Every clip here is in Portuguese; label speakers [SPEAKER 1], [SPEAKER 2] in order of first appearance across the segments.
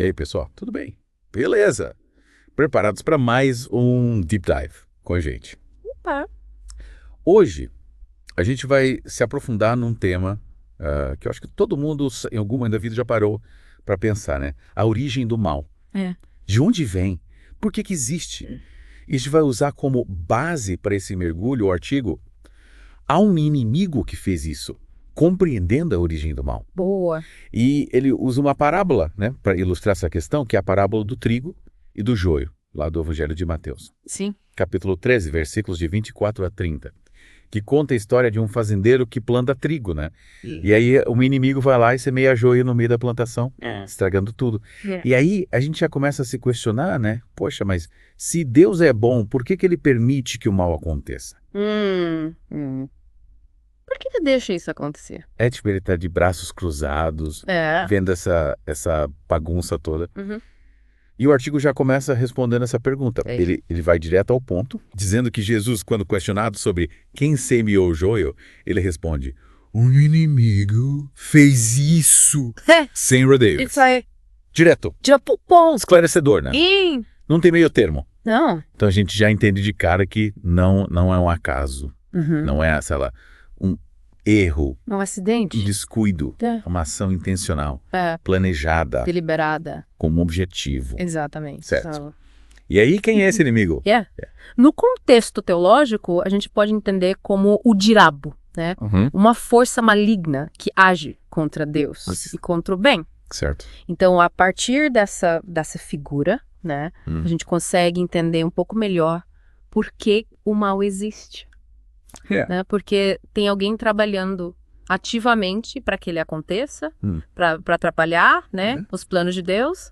[SPEAKER 1] E aí, pessoal, tudo bem? Beleza. Preparados para mais um Deep Dive com a gente.
[SPEAKER 2] Opa.
[SPEAKER 1] Hoje, a gente vai se aprofundar num tema que eu acho que todo mundo, em algum momento da vida, já parou para pensar, né? A origem do mal. De onde vem? Por que que existe? E a gente vai usar como base para esse mergulho o artigo Há um inimigo que fez isso, compreendendo a origem do mal.
[SPEAKER 2] Boa.
[SPEAKER 1] E ele usa uma parábola, né, para ilustrar essa questão, que é a parábola do trigo e do joio, lá do Evangelho de Mateus.
[SPEAKER 2] Sim.
[SPEAKER 1] Capítulo 13, versículos de 24 a 30, que conta a história de um fazendeiro que planta trigo, né? E aí um inimigo vai lá e semeia joio no meio da plantação, estragando tudo. E aí a gente já começa a se questionar, né? Poxa, mas se Deus é bom, por que que ele permite que o mal aconteça?
[SPEAKER 2] Por que deixa isso acontecer?
[SPEAKER 1] É tipo, ele tá de braços cruzados, vendo essa bagunça toda. E o artigo já começa respondendo essa pergunta. Ele vai direto ao ponto, dizendo que Jesus, quando questionado sobre quem semeou o joio, ele responde: um inimigo fez isso. Sem rodeios.
[SPEAKER 2] Isso aí.
[SPEAKER 1] Direto.
[SPEAKER 2] Direto ponto.
[SPEAKER 1] Esclarecedor, né? Não tem meio termo.
[SPEAKER 2] Não.
[SPEAKER 1] Então a gente já entende de cara que não é um acaso. Não é, sei lá, um erro.
[SPEAKER 2] Um acidente.
[SPEAKER 1] Um descuido. Uma ação intencional.
[SPEAKER 2] É.
[SPEAKER 1] Planejada.
[SPEAKER 2] Deliberada.
[SPEAKER 1] Com um objetivo.
[SPEAKER 2] Exatamente.
[SPEAKER 1] Certo. E aí, quem é esse inimigo?
[SPEAKER 2] No contexto teológico, a gente pode entender como o diabo, né? Uma força maligna que age contra Deus e contra o bem.
[SPEAKER 1] Certo.
[SPEAKER 2] Então, a partir dessa figura, né, a gente consegue entender um pouco melhor por que o mal existe. Né? Porque tem alguém trabalhando ativamente para que ele aconteça, para atrapalhar, né, os planos de Deus,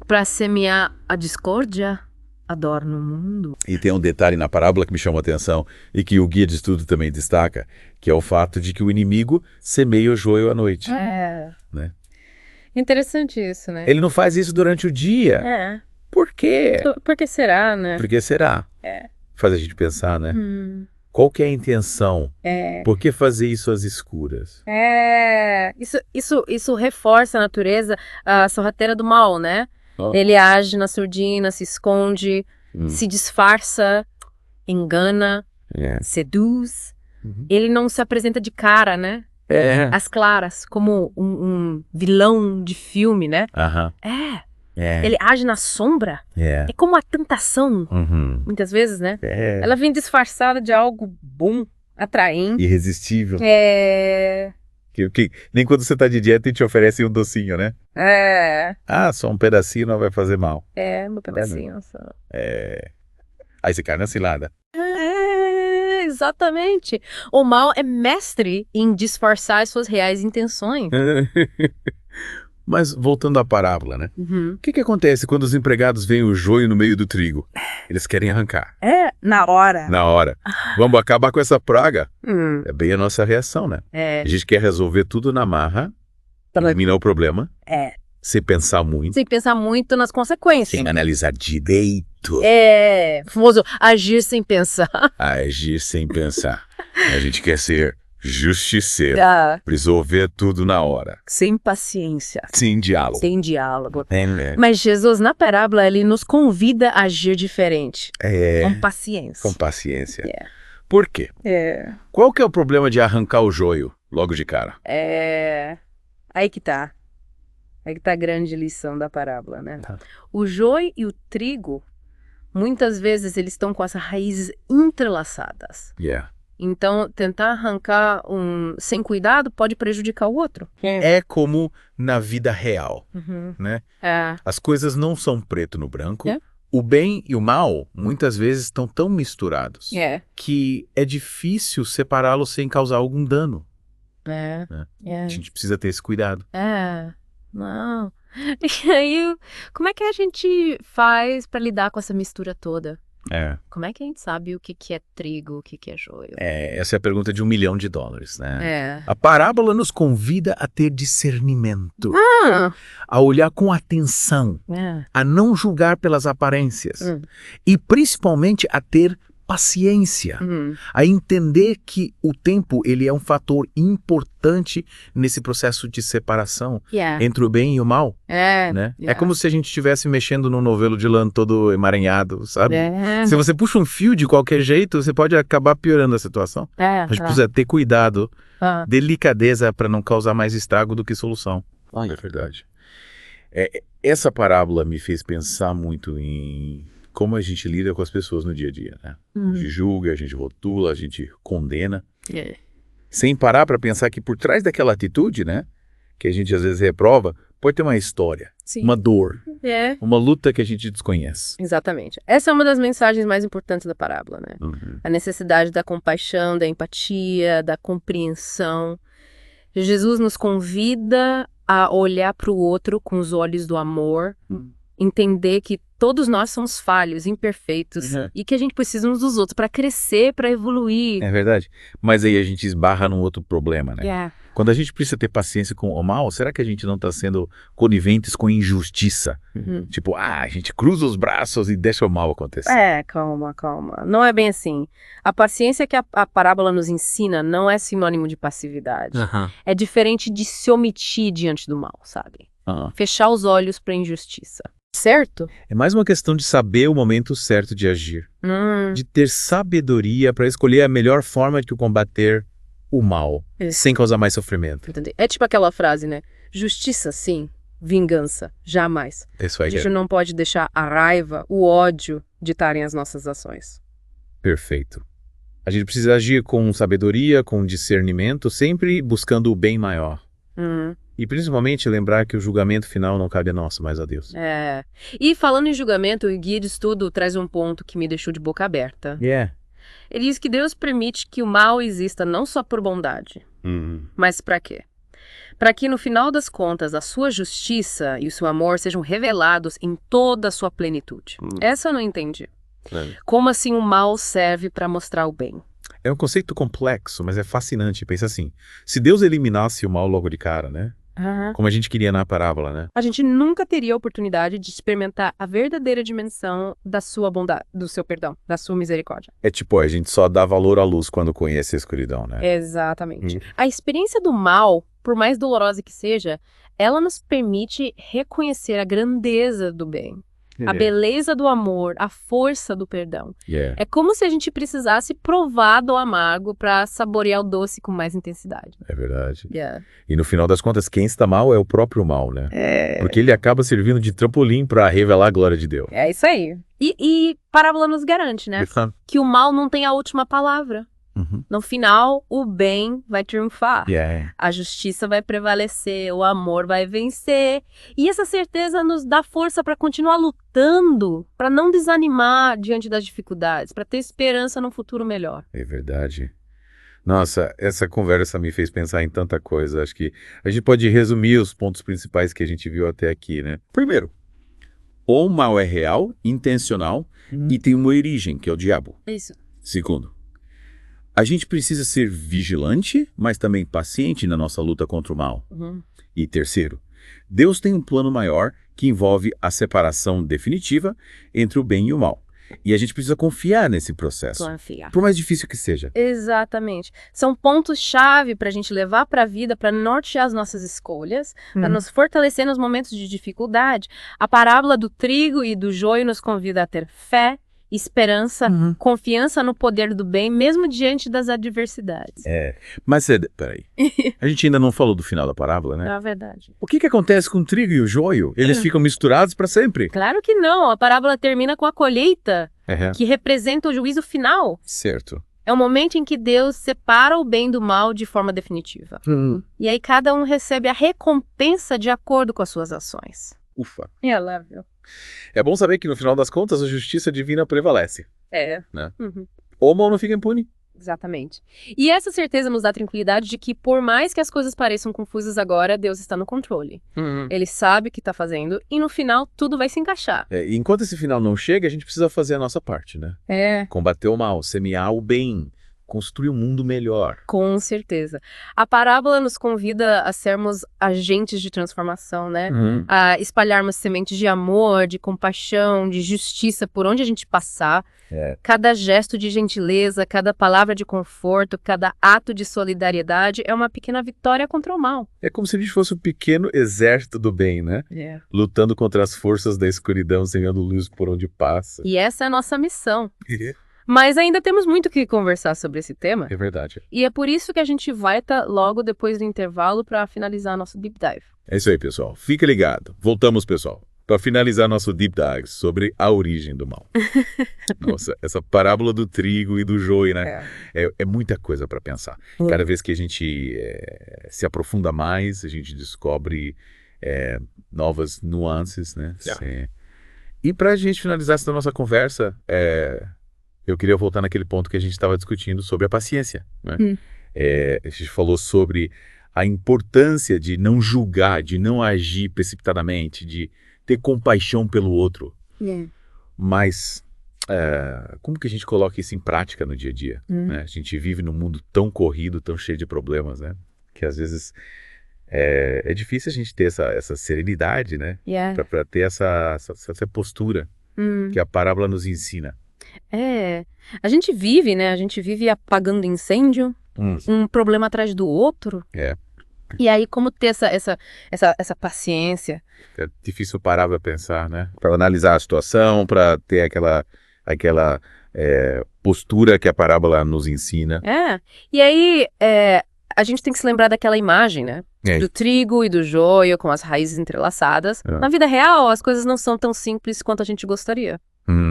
[SPEAKER 2] para semear a discórdia, a dor no mundo.
[SPEAKER 1] E tem um detalhe na parábola que me chamou a atenção e que o guia de estudo também destaca, que é o fato de que o inimigo semeia o joio à noite. Né?
[SPEAKER 2] Interessante isso, né?
[SPEAKER 1] Ele não faz isso durante o dia. Por quê?
[SPEAKER 2] Por que será, né?
[SPEAKER 1] Por que será? Faz a gente pensar, né? Qual que é a intenção? Por que fazer isso às escuras?
[SPEAKER 2] Isso reforça a natureza, a sorrateira do mal, né? Ele age na surdina, se esconde, se disfarça, engana, seduz. Ele não se apresenta de cara, né? Às claras, como um vilão de filme, né? Ele age na sombra. É como a tentação, muitas vezes, né? Ela vem disfarçada de algo bom, atraente.
[SPEAKER 1] Irresistível. Que nem quando você tá de dieta e te oferecem um docinho, né? Só um pedacinho não vai fazer mal.
[SPEAKER 2] Um pedacinho só.
[SPEAKER 1] Aí você cai na cilada.
[SPEAKER 2] Exatamente. O mal é mestre em disfarçar as suas reais intenções.
[SPEAKER 1] Mas voltando à parábola, né? O que acontece quando os empregados veem o joio no meio do trigo? Eles querem arrancar.
[SPEAKER 2] Na hora.
[SPEAKER 1] Na hora. Vamos acabar com essa praga. É bem a nossa reação, né? A gente quer resolver tudo na marra, eliminar o problema, sem pensar muito.
[SPEAKER 2] Sem pensar muito nas consequências.
[SPEAKER 1] Sem analisar direito.
[SPEAKER 2] O famoso agir sem pensar.
[SPEAKER 1] Agir sem pensar. A gente quer ser justiceiro. Resolver tudo na hora.
[SPEAKER 2] Sem paciência.
[SPEAKER 1] Sem diálogo.
[SPEAKER 2] Sem diálogo. Mas Jesus, na parábola, ele nos convida a agir diferente. Com paciência.
[SPEAKER 1] Com paciência. Por quê? Qual que é o problema de arrancar o joio logo de cara?
[SPEAKER 2] Aí que tá. Aí que tá a grande lição da parábola, né? O joio e o trigo, muitas vezes, eles estão com as raízes entrelaçadas. Então, tentar arrancar sem cuidado pode prejudicar o outro.
[SPEAKER 1] É como na vida real, né? As coisas não são preto no branco. O bem e o mal, muitas vezes, estão tão misturados que é difícil separá-los sem causar algum dano. Né? A gente precisa ter esse cuidado.
[SPEAKER 2] Não. E aí, como é que a gente faz para lidar com essa mistura toda? Como é que a gente sabe o que é trigo, o que é joio?
[SPEAKER 1] Essa é a pergunta de $1 milhão, né? A parábola nos convida a ter discernimento, a olhar com atenção, a não julgar pelas aparências e principalmente a ter paciência, a entender que o tempo ele é um fator importante nesse processo de separação entre o bem e o mal. Né? É como se a gente estivesse mexendo num novelo de lã todo emaranhado, sabe? Se você puxa um fio de qualquer jeito, você pode acabar piorando a situação. A gente precisa ter cuidado, delicadeza para não causar mais estrago do que solução. É verdade. Essa parábola me fez pensar muito em como a gente lida com as pessoas no dia a dia, né? A gente julga, a gente rotula, a gente condena. Sem parar para pensar que por trás daquela atitude, né? Que a gente às vezes reprova, pode ter uma história, uma dor, uma luta que a gente desconhece.
[SPEAKER 2] Exatamente. Essa é uma das mensagens mais importantes da parábola, né? A necessidade da compaixão, da empatia, da compreensão. Jesus nos convida a olhar para o outro com os olhos do amor, entender que todos nós somos falhos, imperfeitos, e que a gente precisa uns dos outros para crescer, para evoluir.
[SPEAKER 1] É verdade. Mas aí a gente esbarra num outro problema, né? Quando a gente precisa ter paciência com o mal, será que a gente não está sendo coniventes com injustiça? Tipo, a gente cruza os braços e deixa o mal acontecer.
[SPEAKER 2] Calma. Não é bem assim. A paciência que a parábola nos ensina não é sinônimo de passividade. É diferente de se omitir diante do mal, sabe? Fechar os olhos para a injustiça. Certo?
[SPEAKER 1] É mais uma questão de saber o momento certo de agir. De ter sabedoria para escolher a melhor forma de combater o mal, sem causar mais sofrimento.
[SPEAKER 2] Entendi. É tipo aquela frase, né? Justiça, sim. Vingança, jamais.
[SPEAKER 1] Isso aí.
[SPEAKER 2] A gente não pode deixar a raiva, o ódio ditarem as nossas ações.
[SPEAKER 1] Perfeito. A gente precisa agir com sabedoria, com discernimento, sempre buscando o bem maior. E principalmente lembrar que o julgamento final não cabe a nós, mas a Deus.
[SPEAKER 2] E falando em julgamento, o guia de estudo traz um ponto que me deixou de boca aberta. Ele diz que Deus permite que o mal exista não só por bondade, mas para quê? Para que no final das contas a sua justiça e o seu amor sejam revelados em toda a sua plenitude. Essa eu não entendi. Como assim o mal serve para mostrar o bem?
[SPEAKER 1] É um conceito complexo, mas é fascinante. Pensa assim, se Deus eliminasse o mal logo de cara, né? Como a gente queria na parábola, né?
[SPEAKER 2] A gente nunca teria a oportunidade de experimentar a verdadeira dimensão da sua bondade, do seu perdão, da sua misericórdia.
[SPEAKER 1] É tipo, a gente só dá valor à luz quando conhece a escuridão, né?
[SPEAKER 2] Exatamente. A experiência do mal, por mais dolorosa que seja, ela nos permite reconhecer a grandeza do bem. A beleza do amor, a força do perdão. É como se a gente precisasse provar do amargo para saborear o doce com mais intensidade.
[SPEAKER 1] É verdade. E no final das contas, quem está mal é o próprio mal, né? Porque ele acaba servindo de trampolim para revelar a glória de Deus.
[SPEAKER 2] É isso aí. E parábola nos garante, né? Que o mal não tem a última palavra. No final, o bem vai triunfar. A justiça vai prevalecer, o amor vai vencer. E essa certeza nos dá força para continuar lutando, para não desanimar diante das dificuldades, para ter esperança num futuro melhor.
[SPEAKER 1] É verdade. Nossa, essa conversa me fez pensar em tanta coisa. Acho que a gente pode resumir os pontos principais que a gente viu até aqui, né? Primeiro, o mal é real, intencional e tem uma origem, que é o diabo.
[SPEAKER 2] Isso.
[SPEAKER 1] Segundo, a gente precisa ser vigilante, mas também paciente na nossa luta contra o mal. E terceiro, Deus tem um plano maior que envolve a separação definitiva entre o bem e o mal. E a gente precisa confiar nesse processo, por mais difícil que seja.
[SPEAKER 2] Exatamente. São pontos-chave para a gente levar para a vida, para nortear as nossas escolhas, para nos fortalecer nos momentos de dificuldade. A parábola do trigo e do joio nos convida a ter fé, esperança, confiança no poder do bem, mesmo diante das adversidades.
[SPEAKER 1] Mas peraí, a gente ainda não falou do final da parábola, né?
[SPEAKER 2] É verdade.
[SPEAKER 1] O que acontece com o trigo e o joio? Eles ficam misturados para sempre?
[SPEAKER 2] Claro que não. A parábola termina com a colheita, que representa o juízo final.
[SPEAKER 1] Certo.
[SPEAKER 2] É o momento em que Deus separa o bem do mal de forma definitiva. E aí cada um recebe a recompensa de acordo com as suas ações.
[SPEAKER 1] Ufa.
[SPEAKER 2] É
[SPEAKER 1] bom saber que no final das contas a justiça divina prevalece. Né? O mal não fica impune.
[SPEAKER 2] Exatamente. E essa certeza nos dá a tranquilidade de que por mais que as coisas pareçam confusas agora, Deus está no controle. Ele sabe o que está fazendo e no final tudo vai se encaixar.
[SPEAKER 1] E enquanto esse final não chega, a gente precisa fazer a nossa parte, né? Combater o mal, semear o bem, construir um mundo melhor.
[SPEAKER 2] Com certeza. A parábola nos convida a sermos agentes de transformação, né? A espalharmos sementes de amor, de compaixão, de justiça por onde a gente passar. Cada gesto de gentileza, cada palavra de conforto, cada ato de solidariedade é uma pequena vitória contra o mal.
[SPEAKER 1] É como se a gente fosse um pequeno exército do bem, né? Lutando contra as forças da escuridão, semeando luz por onde passa.
[SPEAKER 2] E essa é a nossa missão. Mas ainda temos muito que conversar sobre esse tema.
[SPEAKER 1] É verdade.
[SPEAKER 2] E é por isso que a gente vai estar logo depois do intervalo para finalizar nosso Deep Dive.
[SPEAKER 1] É isso aí, pessoal. Fica ligado. Voltamos, pessoal, para finalizar nosso Deep Dive sobre a origem do mal. Nossa, essa parábola do trigo e do joio, né? É muita coisa para pensar. Cada vez que a gente se aprofunda mais, a gente descobre novas nuances, né? E para a gente finalizar essa nossa conversa, eu queria voltar naquele ponto que a gente estava discutindo sobre a paciência, né? A gente falou sobre a importância de não julgar, de não agir precipitadamente, de ter compaixão pelo outro. Mas como que a gente coloca isso em prática no dia a dia? Né? A gente vive num mundo tão corrido, tão cheio de problemas, né? Que às vezes é difícil a gente ter essa serenidade, né? Para ter essa postura que a parábola nos ensina.
[SPEAKER 2] A gente vive, né? A gente vive apagando incêndio, um problema atrás do outro. E aí, como ter essa paciência?
[SPEAKER 1] É difícil parar para pensar, né? Para analisar a situação, para ter aquela postura que a parábola nos ensina.
[SPEAKER 2] E aí, a gente tem que se lembrar daquela imagem, né? Do trigo e do joio com as raízes entrelaçadas. Na vida real, as coisas não são tão simples quanto a gente gostaria.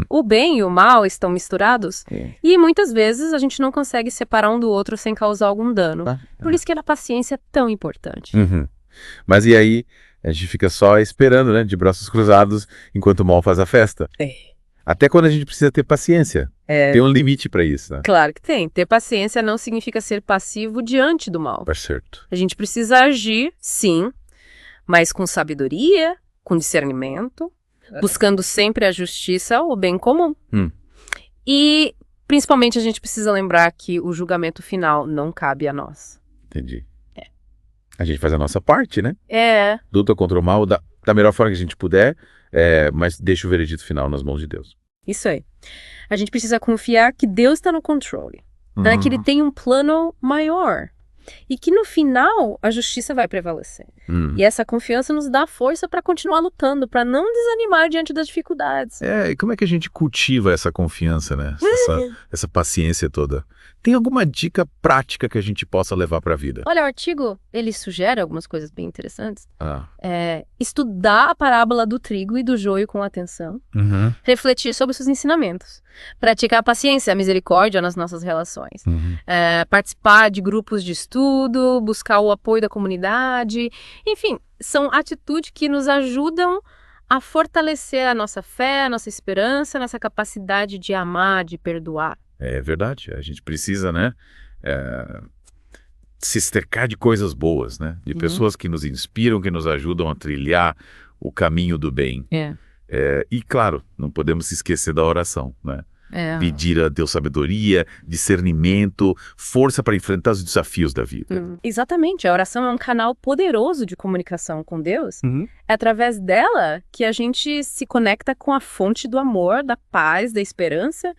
[SPEAKER 2] O bem e o mal estão misturados e muitas vezes a gente não consegue separar um do outro sem causar algum dano. Por isso que a paciência é tão importante.
[SPEAKER 1] Mas e aí, a gente fica só esperando, né, de braços cruzados, enquanto o mal faz a festa. Até quando a gente precisa ter paciência. Tem um limite para isso, né?
[SPEAKER 2] Claro que tem. Ter paciência não significa ser passivo diante do mal.
[SPEAKER 1] Tá certo.
[SPEAKER 2] A gente precisa agir, sim, mas com sabedoria, com discernimento, buscando sempre a justiça, o bem comum. E, principalmente, a gente precisa lembrar que o julgamento final não cabe a nós.
[SPEAKER 1] Entendi. A gente faz a nossa parte, né?
[SPEAKER 2] Luta
[SPEAKER 1] contra o mal da melhor forma que a gente puder, mas deixa o veredito final nas mãos de Deus.
[SPEAKER 2] Isso aí. A gente precisa confiar que Deus está no controle, né? Que Ele tem um plano maior. E que no final a justiça vai prevalecer. E essa confiança nos dá força para continuar lutando, para não desanimar diante das dificuldades.
[SPEAKER 1] E como é que a gente cultiva essa confiança, né? Essa paciência toda? Tem alguma dica prática que a gente possa levar para a vida?
[SPEAKER 2] Olha, o artigo, ele sugere algumas coisas bem interessantes. Estudar a parábola do trigo e do joio com atenção. Refletir sobre seus ensinamentos. Praticar a paciência, a misericórdia nas nossas relações. Participar de grupos de estudo, buscar o apoio da comunidade. Enfim, são atitudes que nos ajudam a fortalecer a nossa fé, a nossa esperança, a nossa capacidade de amar, de perdoar.
[SPEAKER 1] É verdade, a gente precisa, né, se cercar de coisas boas, né, de pessoas que nos inspiram, que nos ajudam a trilhar o caminho do bem. E claro, não podemos se esquecer da oração, né? Pedir a Deus sabedoria, discernimento, força para enfrentar os desafios da vida.
[SPEAKER 2] Exatamente, a oração é um canal poderoso de comunicação com Deus. É através dela que a gente se conecta com a fonte do amor, da paz, da esperança.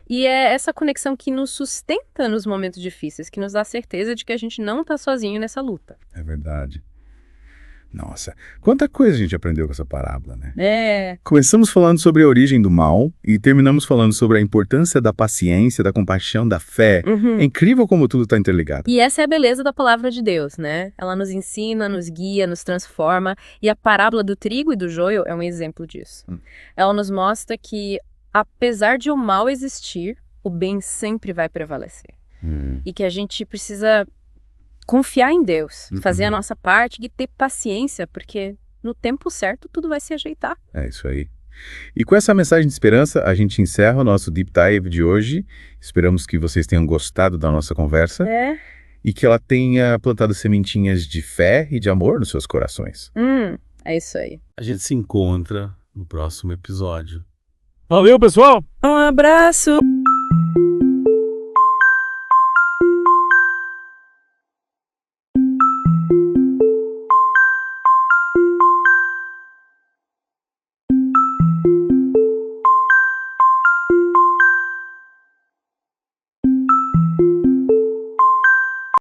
[SPEAKER 2] E é essa conexão que nos sustenta nos momentos difíceis, que nos dá a certeza de que a gente não está sozinho nessa luta.
[SPEAKER 1] É verdade. Nossa, quanta coisa a gente aprendeu com essa parábola, né? Começamos falando sobre a origem do mal e terminamos falando sobre a importância da paciência, da compaixão, da fé. É incrível como tudo está interligado.
[SPEAKER 2] E essa é a beleza da palavra de Deus, né? Ela nos ensina, nos guia, nos transforma. E a parábola do trigo e do joio é um exemplo disso. Ela nos mostra que, apesar de o mal existir, o bem sempre vai prevalecer. E que a gente precisa confiar em Deus, fazer a nossa parte e ter paciência, porque no tempo certo tudo vai se ajeitar.
[SPEAKER 1] É isso aí. E com essa mensagem de esperança, a gente encerra o nosso Deep Dive de hoje. Esperamos que vocês tenham gostado da nossa conversa e que ela tenha plantado sementinhas de fé e de amor nos seus corações.
[SPEAKER 2] É isso aí.
[SPEAKER 1] A gente se encontra no próximo episódio.
[SPEAKER 3] Valeu, pessoal!
[SPEAKER 2] Um abraço!